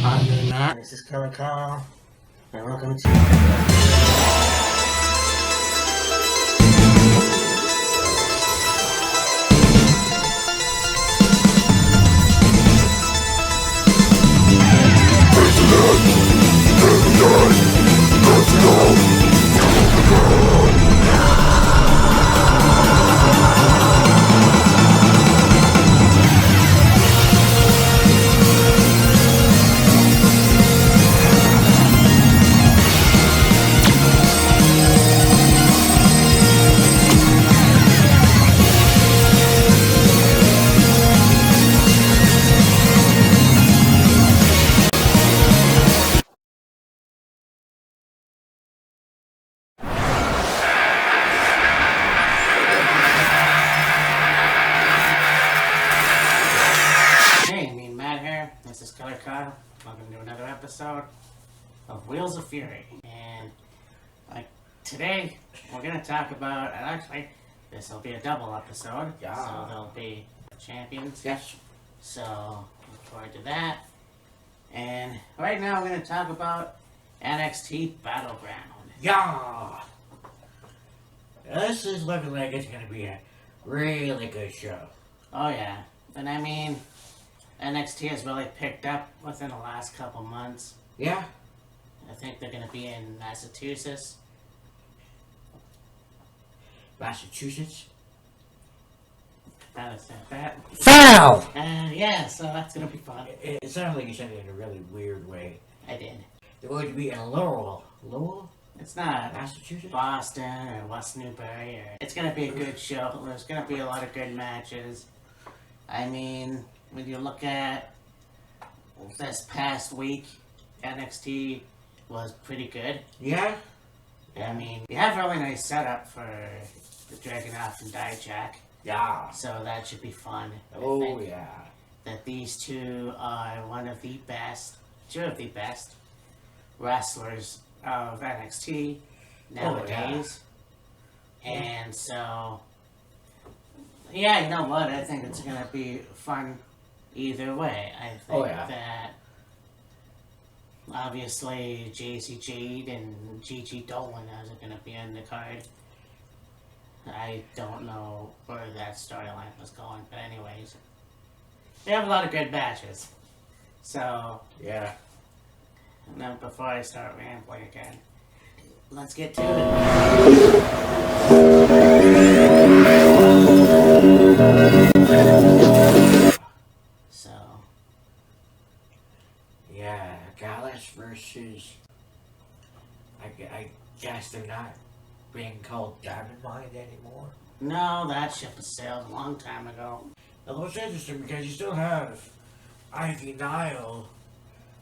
I'm doing that. This is Killer Carl, and welcome to... This is Killer Carl. Welcome to another episode of Wheels of Fury. And today we're going to talk about, actually, this will be a double episode. Yeah. So there'll be champions. Yes. So look forward to that. And right now we're going to talk about NXT Battleground. Yeah. This is looking like it's going to be a really good show. Oh yeah. And I mean, NXT has really picked up within the last couple months. Yeah. I think they're going to be in Massachusetts. Massachusetts? How to say that? Foul! Yeah, so that's going to be fun. It sounded like you said it in a really weird way. I did. They're going to be in Lowell. Lowell? It's not Massachusetts? Boston or West Newbury. It's going to be a good show. There's going to be a lot of good matches. I mean, when you look at this past week, NXT was pretty good. Yeah. I mean, you have a really nice setup for the Dragunov and Dijak. Yeah. So that should be fun. Oh, yeah. That these two are two of the best wrestlers of NXT nowadays. Oh, yeah. And so, yeah, you know what? I think it's going to be fun either way. I think that obviously JC Jade and Gigi Dolan are going to be on the card. I don't know where that storyline was going, but anyways, they have a lot of good matches. So yeah. Now, before I start rambling again, let's get to it. So, yeah, Gallus versus. I guess they're not being called Diamond Mine anymore. No, that ship has sailed a long time ago. It looks interesting because you still have Ivy Nile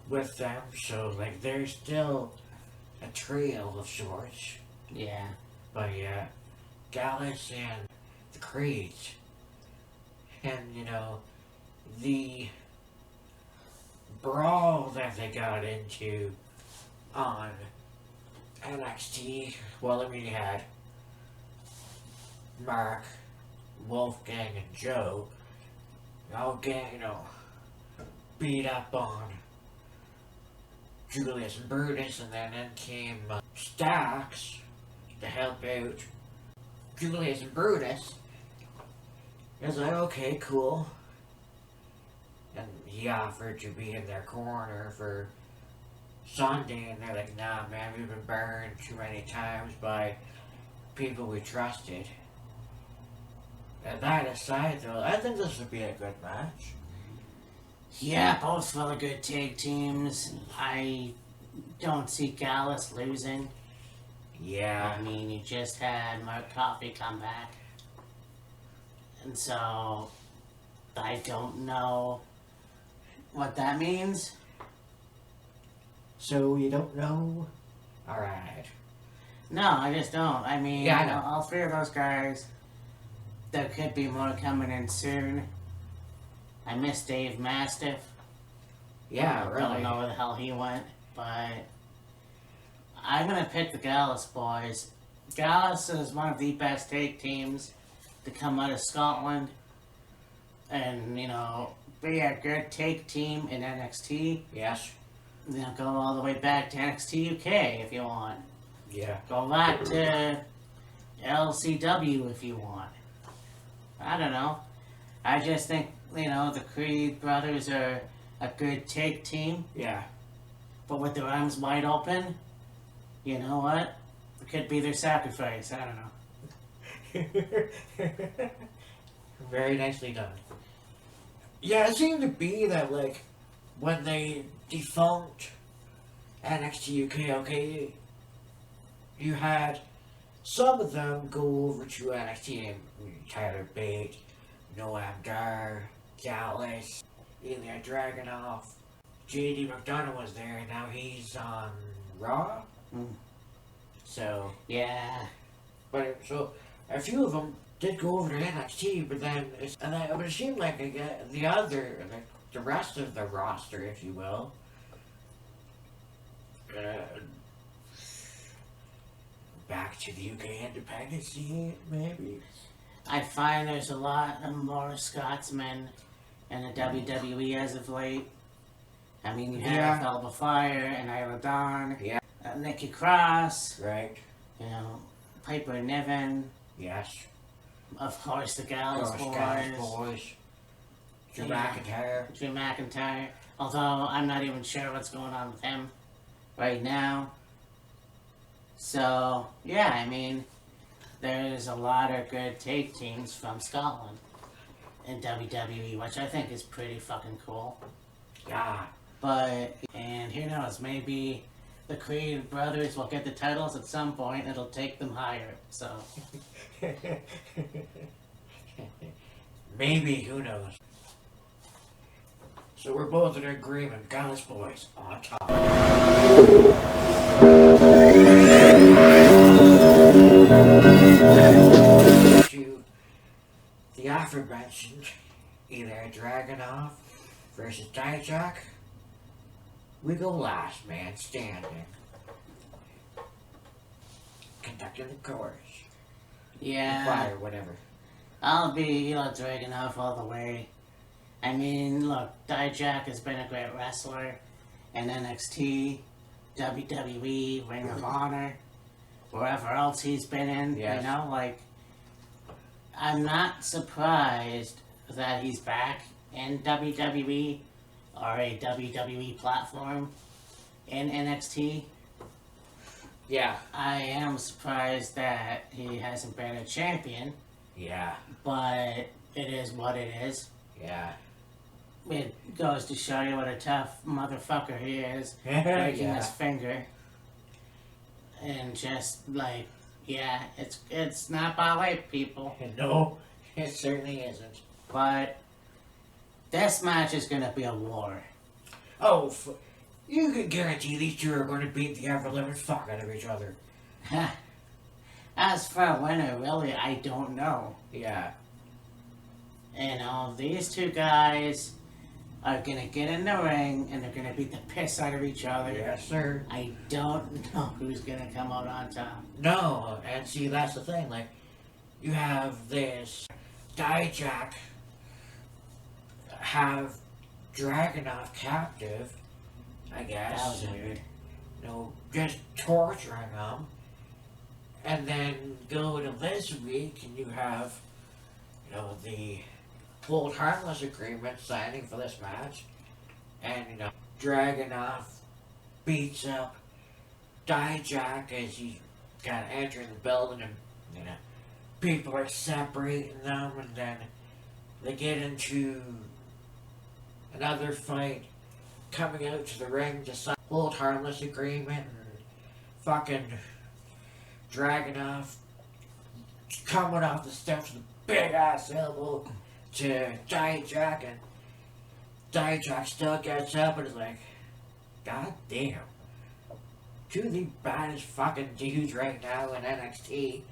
with them, so like there's still a trio of sorts. Yeah. But yeah, Gallus and the Creeds, and you know, the brawl that they got into on NXT. Well, I mean, you had Mark, Wolfgang, and Joe all get, beat up on Julius and Brutus, and then in came Stax to help out Julius and Brutus. I was like, okay, cool. And he offered to be in their corner for Sunday, and they're like, nah, man, we've been burned too many times by people we trusted. And that aside, though, I think this would be a good match. Yeah, both really good tag teams. I don't see Gallus losing. Yeah. I mean, you just had Mark Coffey come back. And so, I don't know what that means. So, you don't know? Alright. No, I just don't. I mean, yeah, I know. All three of those guys, there could be more coming in soon. I miss Dave Mastiff. Yeah, really. I don't know where the hell he went, but I'm going to pick the Gallus boys. Gallus is one of the best tag teams to come out of Scotland. And, be a good tag team in NXT. Yes. go all the way back to NXT UK if you want. Yeah. Go back to LCW if you want. I don't know. I just think, the Creed brothers are a good tag team, Yeah. but with their arms wide open, you know what? It could be their sacrifice. I don't know. Very nicely done. Yeah, it seemed to be that, like, when they defunct NXT UK, okay, you had some of them go over to NXT, and Tyler Bate, Noam Dar, Gallus, Ilya Dragunov, JD McDonough was there, and now he's on Raw. Mm. So, Yeah. but so a few of them did go over to NXT, but then it seemed like the rest of the roster, if you will, back to the UK independent scene, maybe. I find there's a lot more Scotsmen in the WWE as of late. I mean, you have Yeah. Alba Fire and Isla Dawn, Yeah. Nikki Cross, Right. Piper Niven, Yes. of course the Gallows Scottish Boys, Boys. Drew Yeah. McIntyre. Drew McIntyre. Although I'm not even sure what's going on with him right now. So yeah, I mean, there's a lot of good tag teams from Scotland in WWE, which I think is pretty fucking cool. Yeah. And who knows, maybe the Creed brothers will get the titles at some point. It'll take them higher. So Maybe, who knows? So we're both in agreement. Gallus Boys on top. To the aforementioned, either Dragunov versus Dijak, we go last man standing. Conducting the chorus. yeah, Fire, whatever. I'll be Dragunov all the way. I mean, look, Dijak has been a great wrestler in NXT, WWE, Ring of Honor, wherever else he's been in. Yes. I'm not surprised that he's back in WWE or a WWE platform in NXT. Yeah. I am surprised that he hasn't been a champion, Yeah. but it is what it is. Yeah. It goes to show you what a tough motherfucker he is, breaking Yeah. his finger. And just it's not ballet, people. No, it certainly isn't. But this match is gonna be a war. Oh, you can guarantee these two are going to beat the ever-living fuck out of each other. As for a winner, really, I don't know. Yeah. These two guys are gonna get in the ring and they're gonna beat the piss out of each other. Yes, sir. I don't know who's gonna come out on top. No, and see, that's the thing. Like, you have this Dijak have Dragunov captive, I guess. That was weird. Just torturing him. And then go to this week and you have, the hold harmless agreement signing for this match. And, Dragunov beats up Dijak as he's kind of entering the building and, people are separating them and then they get into another fight coming out to the ring to sign hold harmless agreement and fucking Dragunov coming off the steps with a big ass elbow to Dijak, and Dijak still gets up and is like, God damn. Two of the baddest fucking dudes right now in NXT.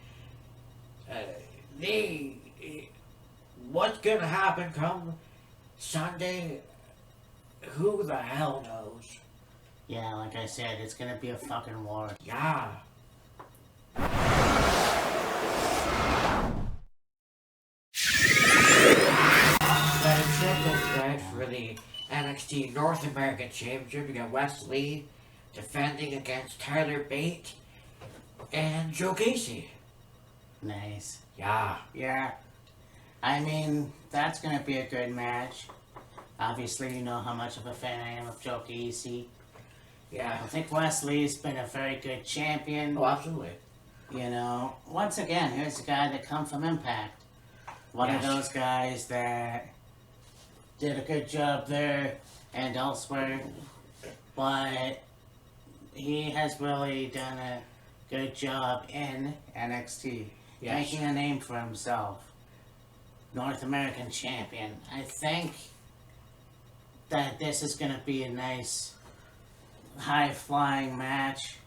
What's gonna happen come Sunday? Who the hell knows? Yeah, like I said, it's gonna be a fucking war. Yeah. That triple threat for the NXT North American Championship. You got Wesley defending against Tyler Bate and Joe Gacy. Nice. Yeah. Yeah. I mean, that's going to be a good match. Obviously, you know how much of a fan I am of Joe Gacy. Yeah. I think Wesley's been a very good champion. Oh, absolutely. You know, once again, here's a guy that come from Impact. One of those guys that did a good job there and elsewhere. But he has really done a good job in NXT. Yes. Making a name for himself. North American champion. I think that this is going to be a nice high-flying match.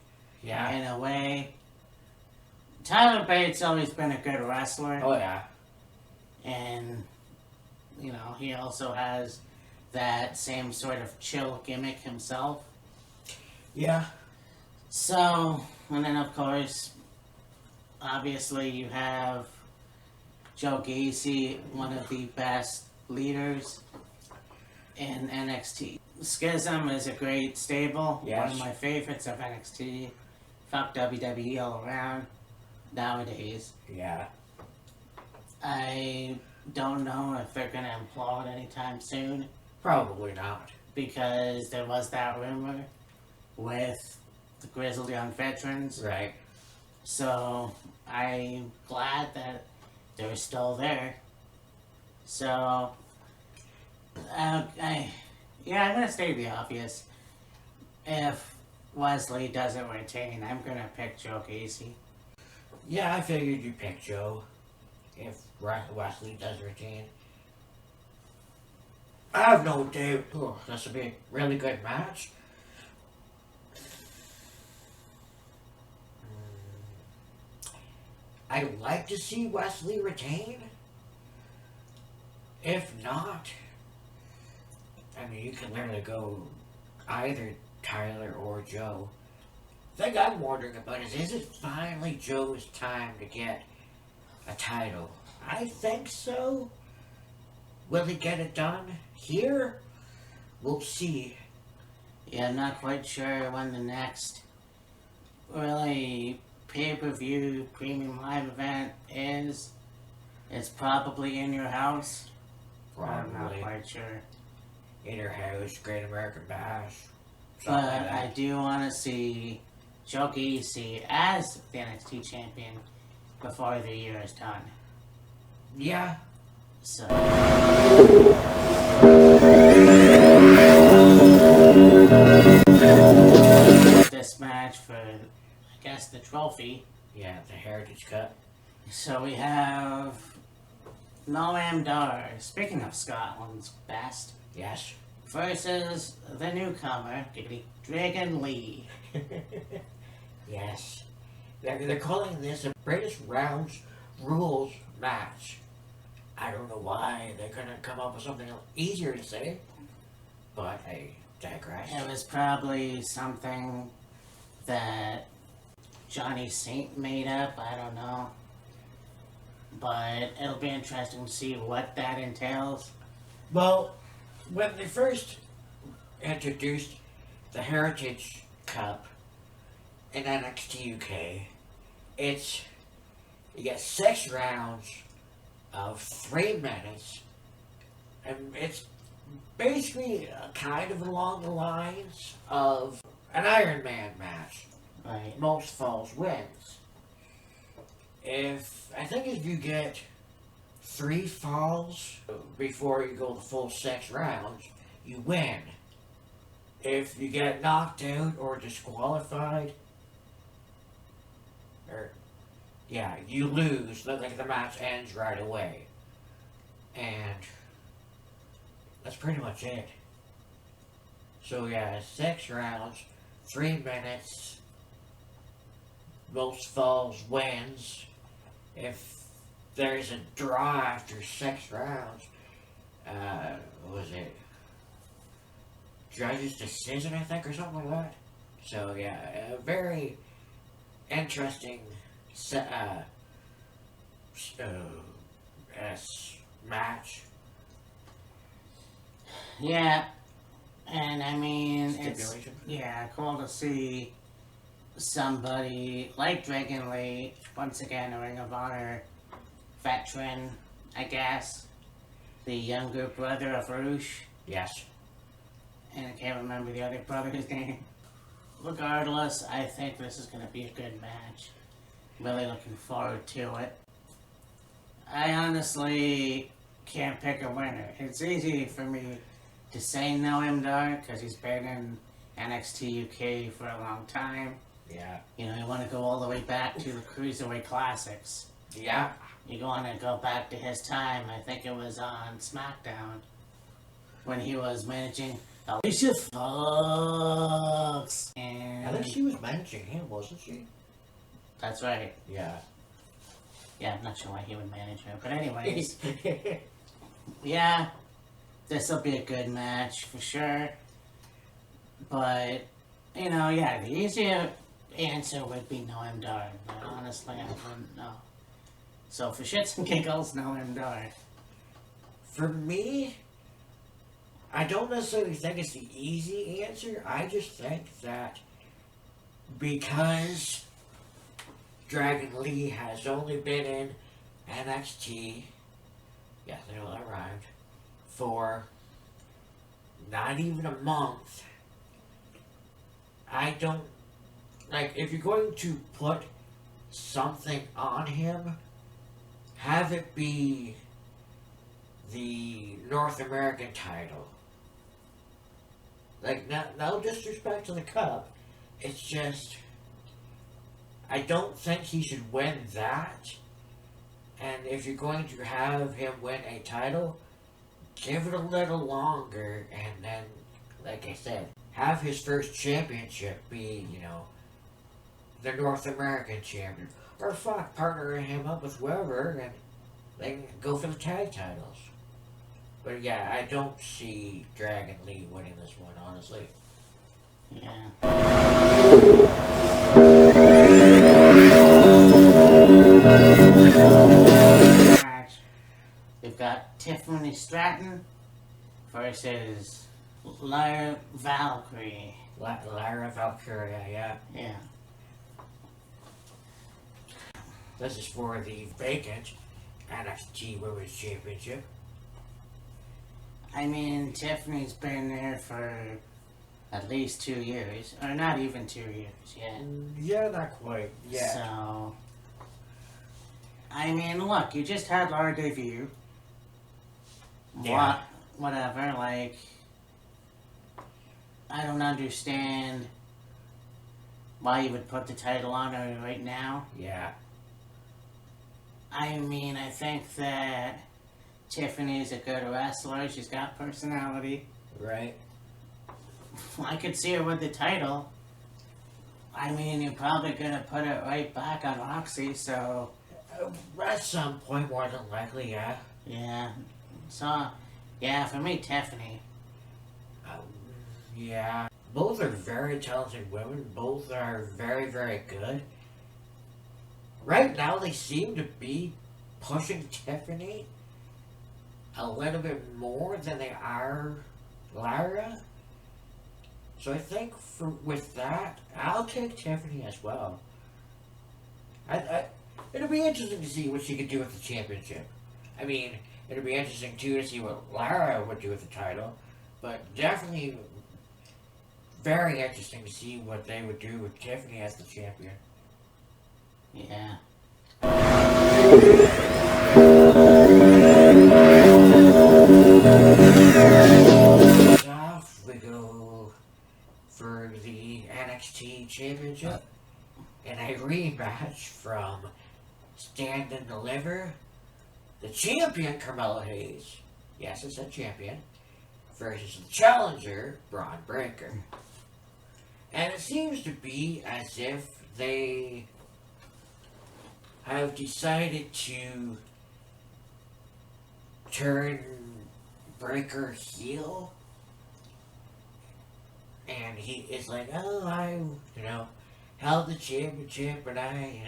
Yeah. In a way. Tyler Bates always been a good wrestler. Oh, yeah. And, you know, he also has that same sort of chill gimmick himself. Yeah. So, and then of course, obviously you have Joe Gacy, one of the best leaders in NXT. Schism is a great stable. Yes. One of my favorites of NXT. Fuck WWE all around nowadays. Yeah. I don't know if they're gonna implode anytime soon Probably not. because there was that rumor with the Grizzled Young Veterans. Right. So I'm glad that they're still there. So I'm gonna state the obvious. If Wesley doesn't retain, I'm gonna pick Joe Gacy. Yeah, I figured you'd pick Joe if Wesley does retain. I have no doubt this will be a really good match. I'd like to see Wesley retain. If not, I mean, you can literally go either Tyler or Joe. The thing I'm wondering about is it finally Joe's time to get a title? I think so. Will he get it done here? We'll see. Yeah, I'm not quite sure when the next really pay-per-view premium live event is. It's probably in your house. I'm not Probably quite sure. in her house, Great American Bash. But something like I that. do want to see Joe Gacy as the NXT champion before the year is done. Yeah. So. This match for, I guess, the trophy. Yeah, the Heritage Cup. So we have Noam Dar, speaking of Scotland's best, Yes. versus the newcomer, Dragon Lee. Yes. They're calling this a British Rounds Rules match. I don't know why they're gonna come up with something easier to say, but I digress. It was probably something that Johnny Saint made up, I don't know. But it'll be interesting to see what that entails. Well, when they first introduced the Heritage Cup in NXT UK, you get 6 rounds of 3 minutes, and it's basically kind of along the lines of an Iron Man match. Right. Most falls wins. I think if you get 3 falls before you go the full 6 rounds, you win. If you get knocked out or disqualified, you lose. Like the match ends right away. And that's pretty much it. So 6 rounds, 3 minutes, most falls wins. If there's a draw after 6 rounds, what was it? Judge's decision, I think, or something like that. So a very interesting match. Yeah, And I mean, Stipulation. yeah, cool to see somebody like Dragon Lee, once again a Ring of Honor veteran, I guess. The younger brother of Roosh. Yes. And I can't remember the other brother's name. Regardless, I think this is going to be a good match. Really looking forward to it. I honestly can't pick a winner. It's easy for me to say Noam Dar because he's been in NXT UK for a long time. Yeah. You know, you want to go all the way back to the Cruiserweight Classics. Yeah. You want to go back to his time. I think it was on SmackDown when he was managing Alicia Fox. And I think she was managing him, wasn't she? that's right. Yeah. Yeah, I'm not sure why he would manage her. But anyways, yeah, this will be a good match for sure. But, you know, yeah, the easier answer would be Noam Dar. But honestly, I wouldn't know. So for shits and giggles, Noam Dar. For me, I don't necessarily think it's the easy answer. I just think that because Dragon Lee has only been in NXT, yes, I know that rhymed, for not even a month. I don't, like, if you're going to put something on him, have it be the North American title. Like, no disrespect to the Cup, it's just, I don't think he should win that. And if you're going to have him win a title, give it a little longer, and then, like I said, have his first championship be, you know, the North American champion. Or fuck, partner him up with whoever, and they can go for the tag titles. But yeah, I don't see Dragon Lee winning this one, honestly. Yeah. Match. We've got Tiffany Stratton versus Lyra Valkyrie. Lyra Valkyria, yeah. Yeah. This is for the vacant NXT Women's Championship. I mean, Tiffany's been there for at least 2 years, or not even 2 years yet. Yeah, not quite. Yeah. So, I mean, look, you just had our debut. Yeah. Whatever, like, I don't understand why you would put the title on her right now. Yeah. I mean, I think that Tiffany's a good wrestler. She's got personality. Right. I could see her with the title. I mean, you're probably gonna put it right back on Roxy, so At some point, more than likely, yeah. yeah. So, yeah, for me, Tiffany. Yeah. Both are very talented women. Both are very, very good. Right now, they seem to be pushing Tiffany a little bit more than they are Lyra. So I think with that, I'll take Tiffany as well. It'll be interesting to see what she could do with the championship. I mean, it'll be interesting too to see what Lyra would do with the title, but definitely very interesting to see what they would do with Tiffany as the champion. Yeah. Off we go for the NXT Championship in a rematch from Stand and Deliver. The champion, Carmelo Hayes, yes, it's a champion, versus the challenger, Braun Breaker. And it seems to be as if they have decided to turn Breaker heel. And he is like, oh, I, held the championship and I,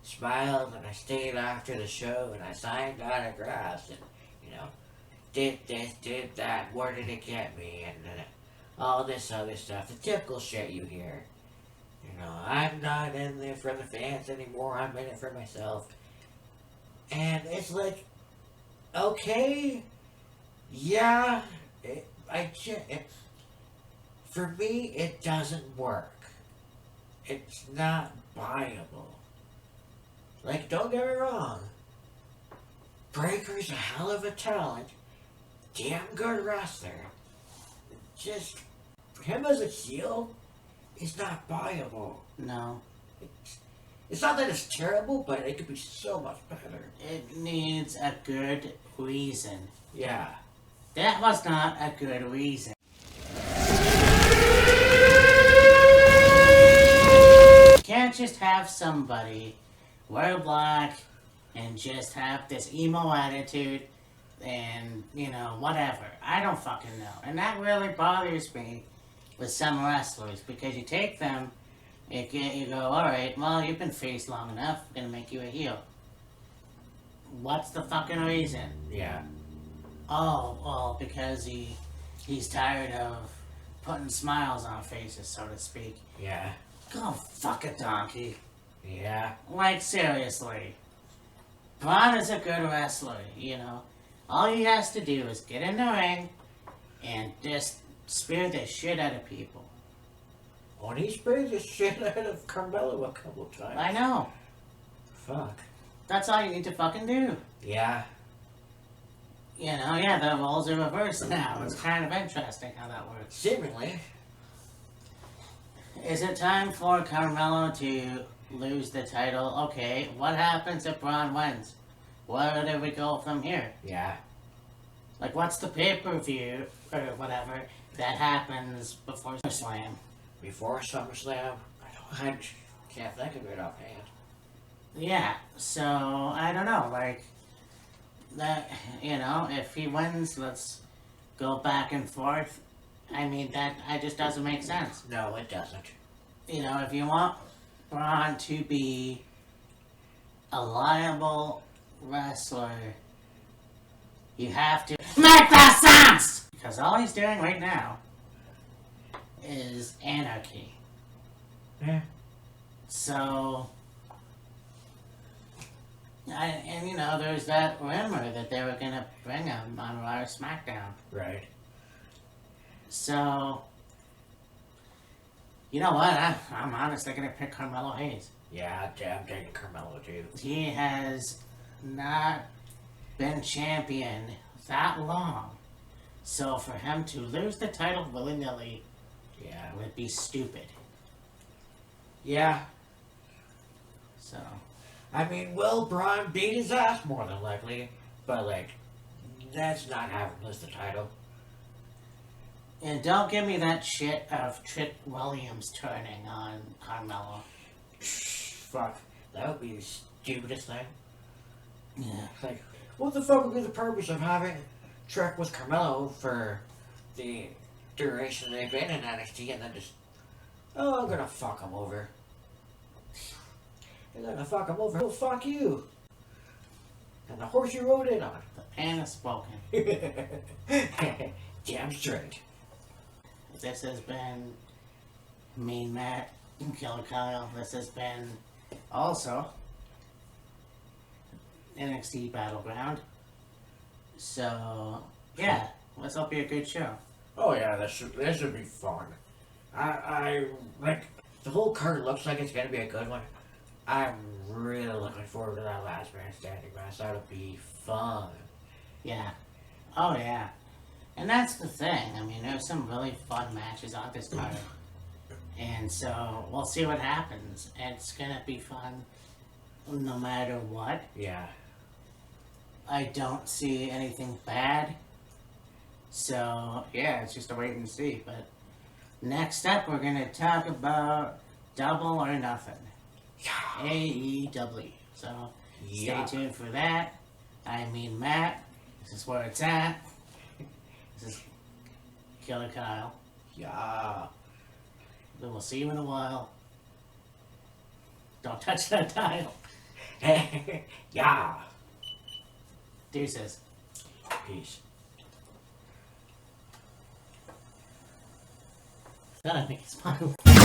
smiled and I stayed after the show and I signed autographs and, did this, did that, where did it get me? And all this other stuff, the typical shit you hear. You know, I'm not in there for the fans anymore, I'm in it for myself. And it's like, okay, yeah, for me, it doesn't work. It's not viable. Like, don't get me wrong, Breaker's a hell of a talent, damn good wrestler. Just, him as a heel is not viable. No. It's not that it's terrible, but it could be so much better. It needs a good reason. Yeah. That was not a good reason. You can't just have somebody wear black and just have this emo attitude and, you know, whatever. I don't fucking know. And that really bothers me with some wrestlers, because you take them, you go, alright, well, you've been face long enough, I'm gonna make you a heel. What's the fucking reason? Yeah. Oh, well, because he's tired of putting smiles on faces, so to speak. Yeah. Go fuck a donkey. Yeah. Like, seriously. Braun is a good wrestler, you know. All he has to do is get in the ring and just spear the shit out of people. When he sprayed the shit out of Carmelo a couple of times. I know. Fuck. That's all you need to fucking do. Yeah. You know, yeah, the roles are reversed now. It's kind of interesting how that works. Seemingly. Is it time for Carmelo to lose the title? Okay, what happens if Braun wins? Where do we go from here? Yeah. Like, what's the pay-per-view, or whatever, that happens before SummerSlam? Before SummerSlam? I can't think of it offhand. Yeah, so, I don't know, like, that, you know, if he wins, let's go back and forth. I mean, that just doesn't make sense. No, it doesn't. You know, if you want Braun to be a liable wrestler, you have to make that sense! Because all he's doing right now is anarchy. Yeah. So, and you know, there's that rumor that they were gonna bring him on Raw or SmackDown. Right. So, you know what? I'm honestly gonna pick Carmelo Hayes. Yeah, I'm taking Carmelo too. He has not been champion that long. So for him to lose the title willy-nilly, Yeah. would be stupid. Yeah. So, I mean, will Braun beat his ass more than likely, but like, that's not having lose the title. and don't give me that shit of Trick Williams turning on Carmelo. Fuck. That would be the stupidest thing. Yeah. Like, what the fuck would be the purpose of having Trick with Carmelo for the duration they've been in NXT and then just, oh, I'm gonna fuck him over. You're gonna fuck him over. Oh, fuck you. And the horse you rode in on. The pen is spoken. Damn straight. This has been Mean Matt and Killer Kyle. This has been also NXT Battleground. So, yeah, let's hope be a good show. Oh yeah, this should be fun. I like the whole card looks like it's gonna be a good one. I'm really looking forward to that last man standing match. That'll be fun. Yeah. Oh, yeah. And that's the thing. I mean, there's some really fun matches on this card. And so, we'll see what happens. It's gonna be fun no matter what. Yeah. I don't see anything bad. So, yeah, it's just a wait and see. But next up, we're gonna talk about Double or Nothing. Yeah. AEW. So, Yeah. stay tuned for that. I mean, Matt, this is where it's at. This is Killer Kyle. Yeah. Then we'll see you in a while. Don't touch that dial. Yeah. Deuces. Peace. Then I think he's fine.